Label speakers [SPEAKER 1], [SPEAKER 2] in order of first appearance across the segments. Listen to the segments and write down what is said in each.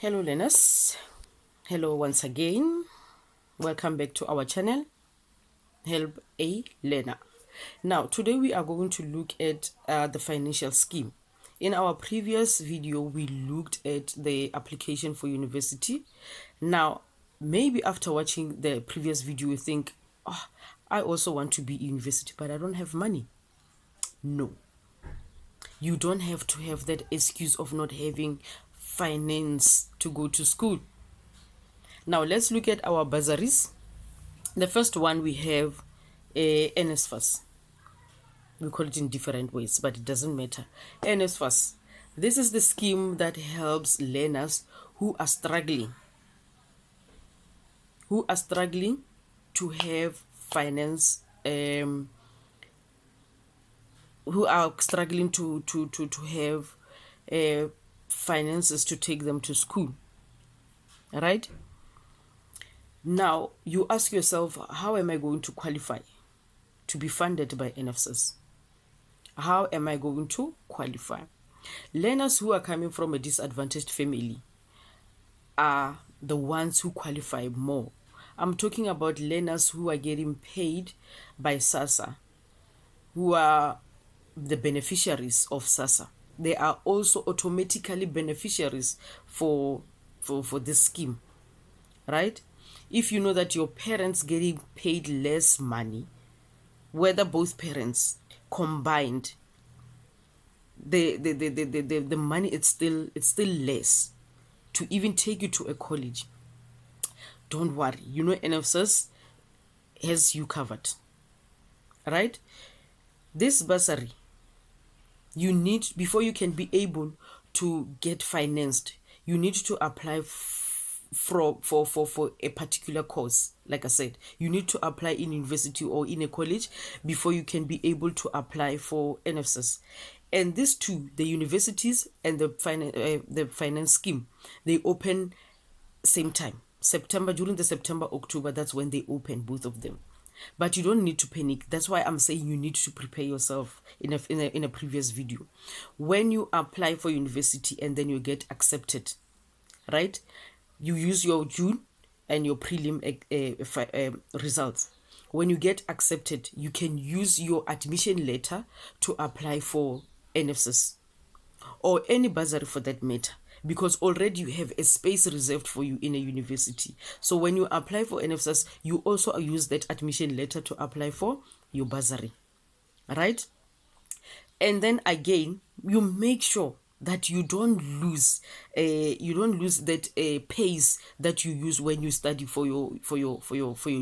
[SPEAKER 1] Hello learners, hello once again, welcome back to our channel Help a Learner. Now today we are going to look at the financial scheme. In our previous video we looked at the application for university. Now maybe after watching the previous video you think, oh, I also want to be university but I don't have money. No, you don't have to have that excuse of not having finance to go to school. Now let's look at our bursaries. The first one we have NSFAS. We call it in different ways, but it doesn't matter. NSFAS. This is the scheme that helps learners who are struggling to have finance, who are struggling to have finances to take them to school. Right? Now you ask yourself, how am I going to qualify to be funded by NSFAS? How am I going to qualify? Learners who are coming from a disadvantaged family are the ones who qualify more. I'm talking about learners who are getting paid by SASSA, who are the beneficiaries of SASSA. They are also automatically beneficiaries for this scheme, right? If you know that your parents getting paid less money, whether both parents combined, the money it's still less to even take you to a college, don't worry, you know NSFAS has you covered, right? This bursary, you need, before you can be able to get financed, you need to apply for a particular course. Like I said, you need to apply in university or in a college before you can be able to apply for NSFAS. And these two, the universities and the finance scheme, they open same time, September, during the September October. That's when they open, both of them. But you don't need to panic. That's why I'm saying you need to prepare yourself in a previous video. When you apply for university and then you get accepted, right? You use your June and your prelim results. When you get accepted, you can use your admission letter to apply for NSFAS or any bursary for that matter, because already you have a space reserved for you in a university. So when you apply for NSFAS, you also use that admission letter to apply for your bursary, right? And then again, you make sure that you don't lose that pace that you use when you study for your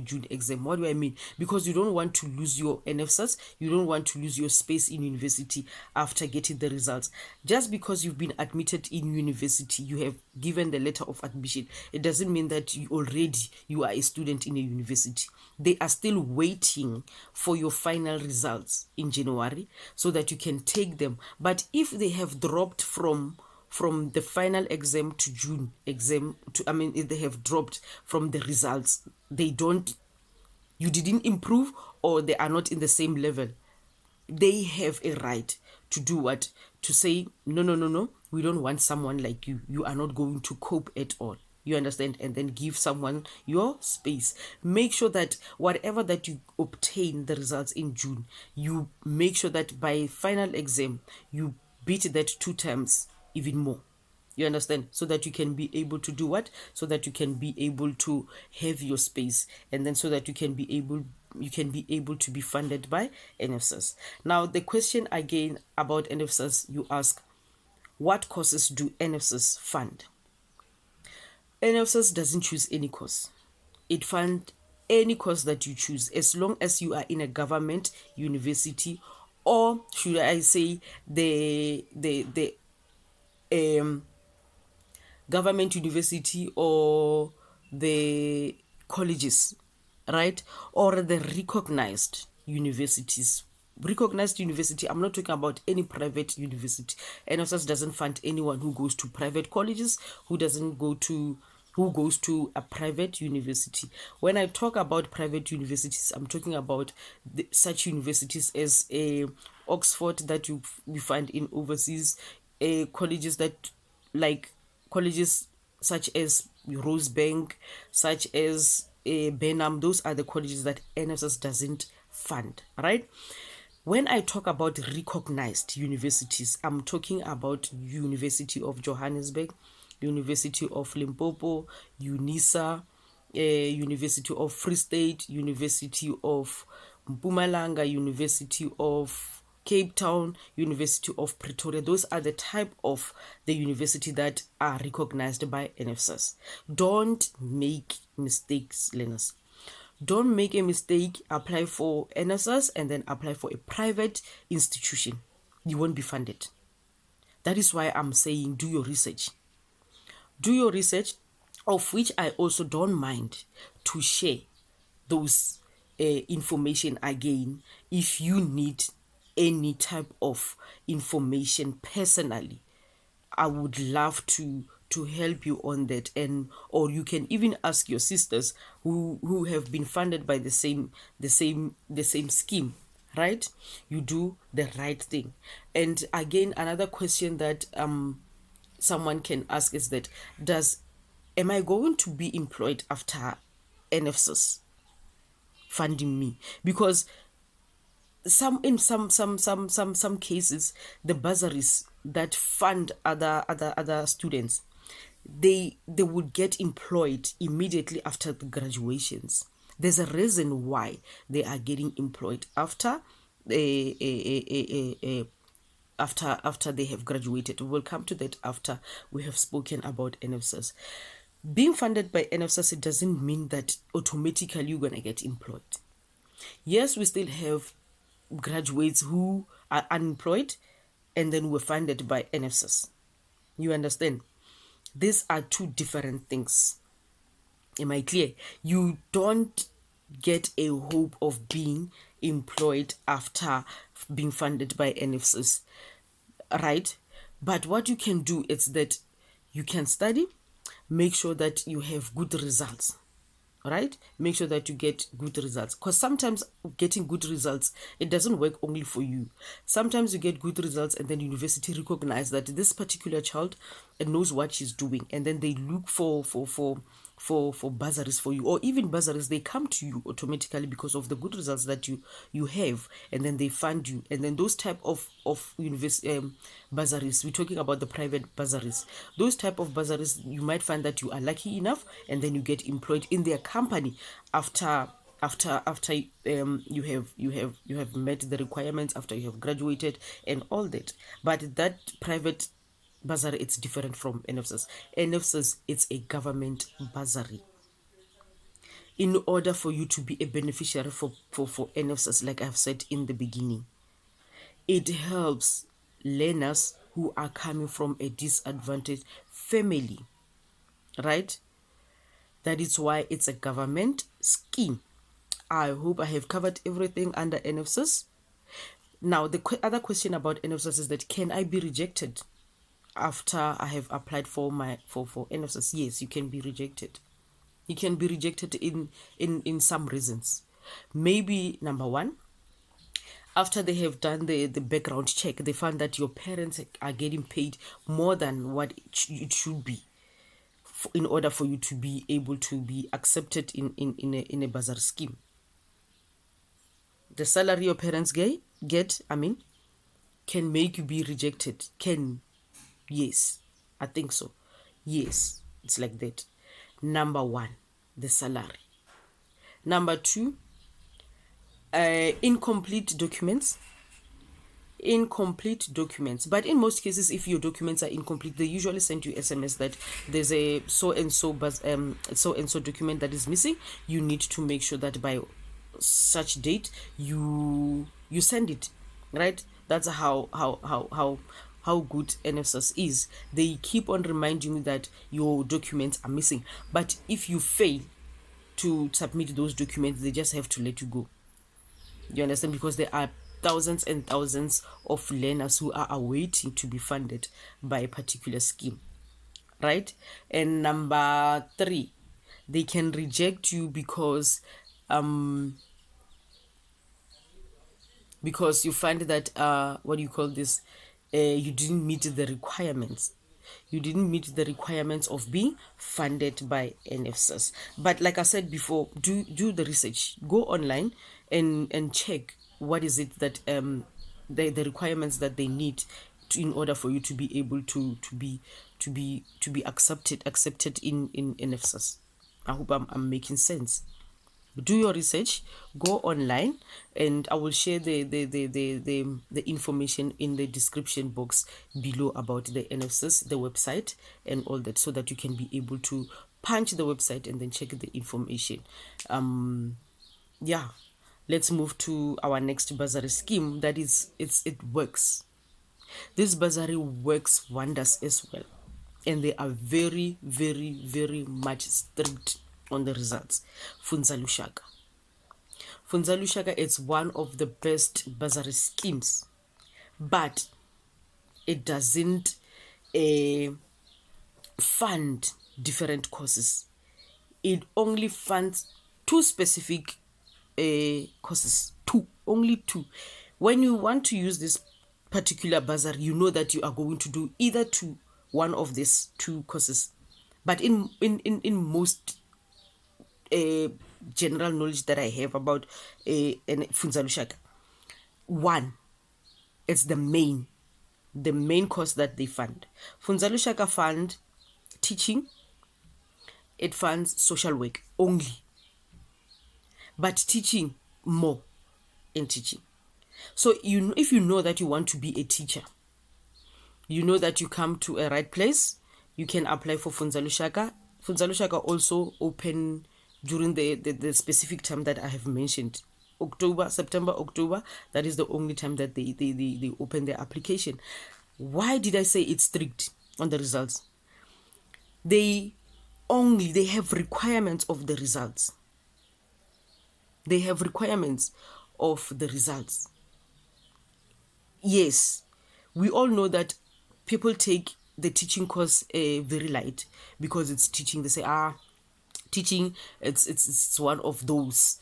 [SPEAKER 1] June exam. What do I mean? Because you don't want to lose your NSFAS, you don't want to lose your space in university after getting the results. Just because you've been admitted in university, you have given the letter of admission, it doesn't mean that you are a student in a university. They are still waiting for your final results in January so that you can take them. But if they have dropped from the final exam to June exam to, if they have dropped from the results, you didn't improve, or they are not in the same level, they have a right to do what? To say, no, we don't want someone like you. You are not going to cope at all. You understand? And then give someone your space. Make sure that whatever that you obtain the results in June, you make sure that by final exam, you beat that 2 times, even more. You understand? So that you can be able to do what? So that you can be able to have your space, and then so that you can be able to be funded by NSFAS. Now the question again about NSFAS, you ask, what courses do NSFAS fund? NSFAS doesn't choose any course. It funds any course that you choose, as long as you are in a government university, or should I say the government university, or the colleges, right? Or the recognized universities. Recognized university, I'm not talking about any private university. NSFAS doesn't fund anyone who goes to private colleges, who goes to a private university. When I talk about private universities, I'm talking about such universities as Oxford that you find in overseas, colleges that, like colleges such as Rosebank, such as Benham. Those are the colleges that NSS doesn't fund, right? When I talk about recognized universities, I'm talking about University of Johannesburg, University of Limpopo, UNISA, University of Free State, University of Mpumalanga, University of Cape Town, University of Pretoria. Those are the type of the university that are recognized by NFSAS. Don't make mistakes, learners. Don't make a mistake, apply for NSS and then apply for a private institution. You won't be funded. That is why I'm saying do your research. Do your research, of which I also don't mind to share those information again if you need any type of information personally. I would love to help you on that, and or you can even ask your sisters who have been funded by the same scheme, right? You do the right thing. And again, another question that someone can ask is that does am I going to be employed after NFSS funding me? Because some cases, the bursaries that fund other students, they would get employed immediately after the graduations. There's a reason why they are getting employed after they have graduated. We'll come to that after we have spoken about NFSS. Being funded by NFSS, it doesn't mean that automatically you're gonna get employed. Yes, we still have graduates who are unemployed and then were funded by NFSS. You understand? These are two different things. Am I clear? You don't get a hope of being employed after being funded by NFSS, right? But what you can do is that you can study, make sure that you have good results, right? Make sure that you get good results, because sometimes getting good results, it doesn't work only for you. Sometimes you get good results and then university recognize that this particular child knows what she's doing, and then they look for bursaries for you, or even bursaries, they come to you automatically because of the good results that you have, and then they fund you. And then those type of university bursaries, we're talking about the private bursaries, those type of bursaries, you might find that you are lucky enough and then you get employed in their company after you have met the requirements, after you have graduated and all that. But that private bursary, it's different from NFSS. NFSS, it's a government bursary. In order for you to be a beneficiary for NFSS, like I've said in the beginning, it helps learners who are coming from a disadvantaged family, right? That is why it's a government scheme. I hope I have covered everything under NFSS. Now, the other question about NFSS is that can I be rejected after I have applied for NFSS? Yes, you can be rejected. You can be rejected in some reasons. Maybe number one, after they have done the background check, they found that your parents are getting paid more than what it should be in order for you to be able to be accepted in a bursary scheme. The salary your parents get, can make you be rejected. Yes, I think so. Yes, it's like that. Number one, the salary. Number two, incomplete documents. But in most cases, if your documents are incomplete, they usually send you SMS that there's a so and so document that is missing. You need to make sure that by such date you send it, right? That's how good NFSS is. They keep on reminding you that your documents are missing, but if you fail to submit those documents, they just have to let you go. You understand? Because there are thousands and thousands of learners who are awaiting to be funded by a particular scheme, right? And number three, they can reject you because you find that what do you call this, you didn't meet the requirements. you didn't meet the requirements of being funded by NFSAS. But like I said before, do the research, go online and check what is it that the requirements that they need in order for you to be able to be accepted in NFSAS. I hope I'm making sense. Do your research, go online, and I will share the information in the description box below about the NFSS, the website, and all that, so that you can be able to punch the website and then check the information. Yeah, let's move to our next bursary scheme. That is, it works. This bursary works wonders as well, and they are very, very, very much strict on the results. Funza Lushaka. Funza Lushaka is one of the best bursary schemes, but it doesn't fund different courses. It only funds two specific courses, only two. When you want to use this particular bursary, you know that you are going to do either one of these two courses. But in most general knowledge that I have about Funza Lushaka, one, it's the main course that they fund. Funza Lushaka fund teaching, it funds social work only, but teaching more in teaching. So if you know that you want to be a teacher, you know that you come to a right place, you can apply for Funza Lushaka. Funza Lushaka also open during the specific time that I have mentioned. September, October, that is the only time that they open their application. Why did I say it's strict on the results? They have requirements of the results. They have requirements of the results. Yes, we all know that people take the teaching course very light because it's teaching. They say, teaching, it's one of those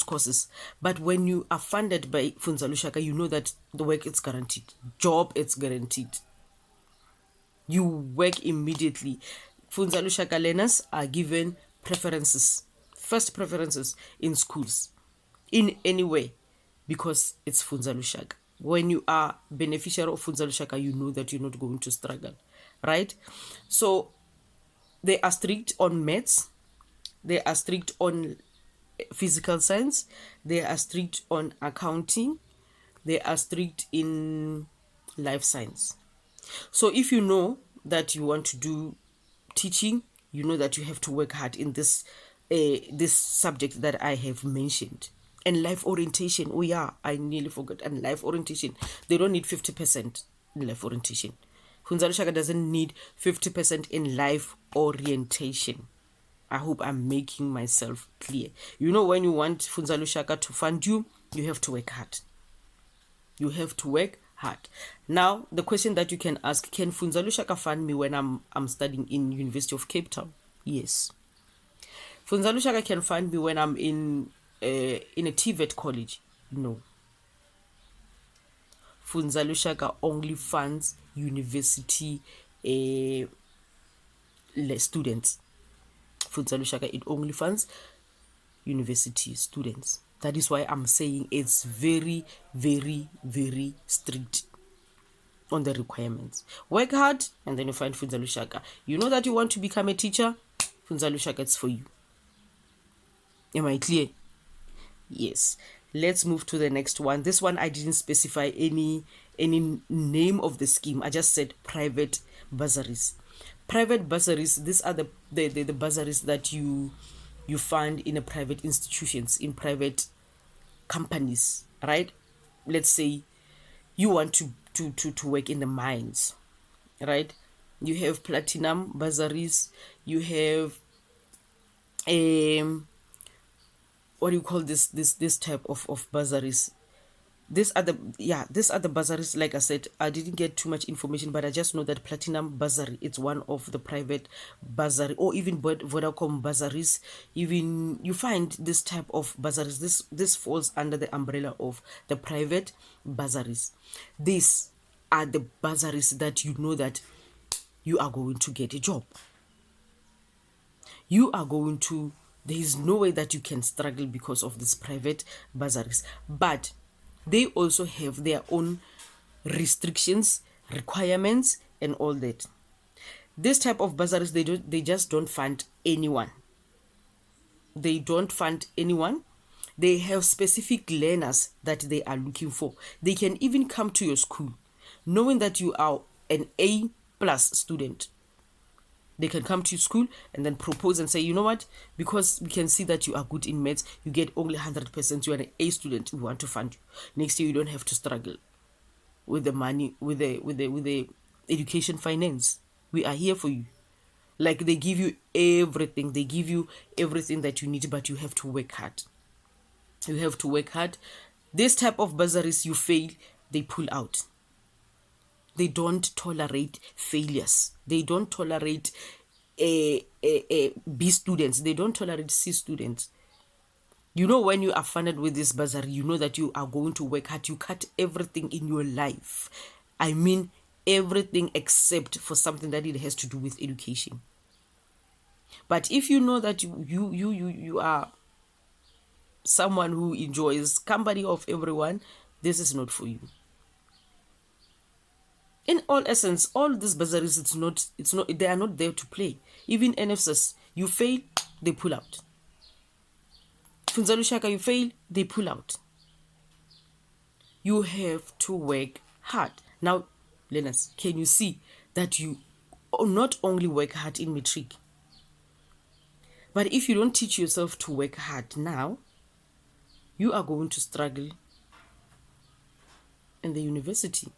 [SPEAKER 1] courses. But when you are funded by Funza Lushaka, you know that the work is guaranteed, job it's guaranteed, you work immediately. Funza Lushaka learners are given first preferences in schools, in any way, because it's Funza Lushaka. When you are beneficiary of Funza Lushaka, you know that you're not going to struggle, right? So they are strict on maths, they are strict on physical science, they are strict on accounting, they are strict in life science. So if you know that you want to do teaching, you know that you have to work hard in this subject that I have mentioned. And life orientation, oh yeah, I nearly forgot. And life orientation, they don't need 50% in life orientation. Funza Lushaka doesn't need 50% in life orientation. I hope I'm making myself clear. You know, when you want Funza Lushaka to fund you, you have to work hard. You have to work hard. Now, the question that you can ask, can Funza Lushaka fund me when I'm studying in University of Cape Town? Yes. Funza Lushaka can fund me when I'm in a TVET college? No. Funza Lushaka only funds university students. Funza Lushaka, it only funds university students. That is why I'm saying it's very, very, very strict on the requirements. Work hard and then you find Funza Lushaka. You know that you want to become a teacher? Funza Lushaka, it's for you. Am I clear? Yes. Let's move to the next one. This one I didn't specify any name of the scheme. I just said private bursaries. Private bursaries, these are the bursaries that you find in a private institutions, in private companies, right? Let's say you want to work in the mines, right? You have platinum bursaries, you have what do you call this type of bursaries? These are the bursaries. Like I said, I didn't get too much information, but I just know that platinum bursary, it's one of the private bursary, or even Vodacom bursaries. Even you find this type of bursaries. This falls under the umbrella of the private bursaries. This are the bursaries that you know that you are going to get a job. You are going to, there is no way that you can struggle because of these private bursaries. But they also have their own restrictions, requirements, and all that. This type of bursaries, they just don't fund anyone. They don't fund anyone. They have specific learners that they are looking for. They can even come to your school knowing that you are an A plus student. They can come to your school and then propose and say, you know what, because we can see that you are good in maths, you get only 100%, you are an A student, we want to fund you. Next year you don't have to struggle with the money, with the education finance. We are here for you. Like, they give you everything. They give you everything that you need, but you have to work hard. You have to work hard. This type of bursaries, you fail, they pull out. They don't tolerate failures. They don't tolerate B students. They don't tolerate C students. You know, when you are funded with this bursary, you know that you are going to work hard. You cut everything in your life. I mean, everything except for something that it has to do with education. But if you know that you are someone who enjoys company of everyone, this is not for you. In all essence, all these bursaries, it's not, they are not there to play. Even NFSS, you fail, they pull out. Funza Lushaka, you fail, they pull out. You have to work hard. Now, learners, can you see that you not only work hard in matric, but if you don't teach yourself to work hard now, you are going to struggle in the university.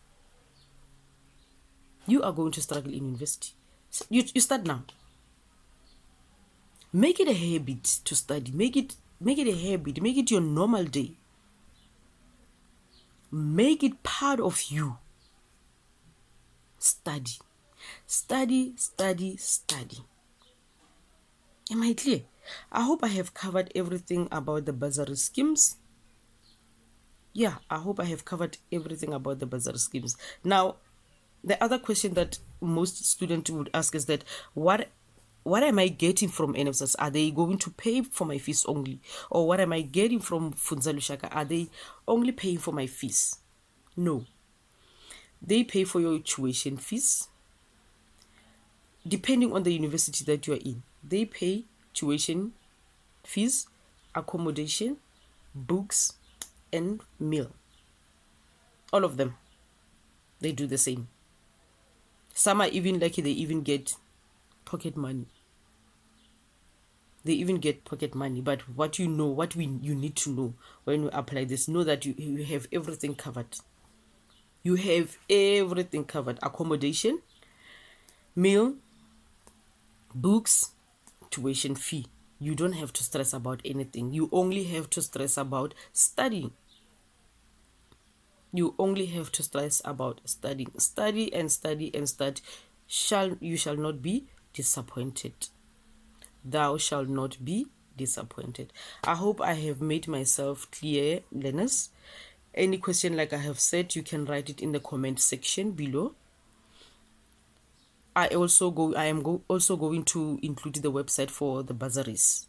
[SPEAKER 1] You are going to struggle in university. So you start now. Make it a habit to study. Make it a habit. Make it your normal day. Make it part of you. Study. Study, study, study. Am I clear? I hope I have covered everything about the bursary schemes. Yeah, I hope I have covered everything about the bursary schemes. Now, the other question that most students would ask is that what am I getting from NFSS? Are they going to pay for my fees only? Or what am I getting from Funza Lushaka? Are they only paying for my fees? No. They pay for your tuition fees. Depending on the university that you are in, they pay tuition fees, accommodation, books, and meal. All of them. They do the same. Some are even lucky, they even get pocket money. They even get pocket money. But what you need to know when you apply this, know that you have everything covered. You have everything covered. Accommodation, meal, books, tuition fee. You don't have to stress about anything. You only have to stress about studying. You only have to stress about studying. Study and study and study. You shall not be disappointed. Thou shalt not be disappointed. I hope I have made myself clear, learners. Any question, like I have said, you can write it in the comment section below. I am also going to include the website for the bursaries.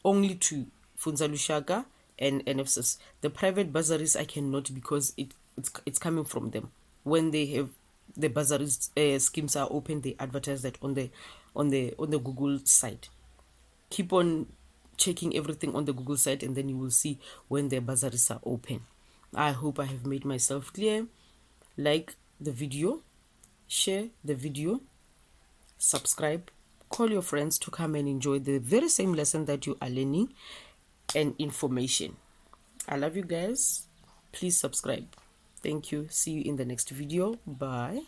[SPEAKER 1] Only to Funza Lushaka and NFSS. The private bursaries I cannot, because it's coming from them. When they have the bursaries schemes are open, they advertise that on the Google site. Keep on checking everything on the Google site, and then you will see when the bursaries are open. I hope I have made myself clear. Like the video, share the video, subscribe, call your friends to come and enjoy the very same lesson that you are learning and information. I love you guys. Please subscribe. Thank you. See you in the next video. Bye.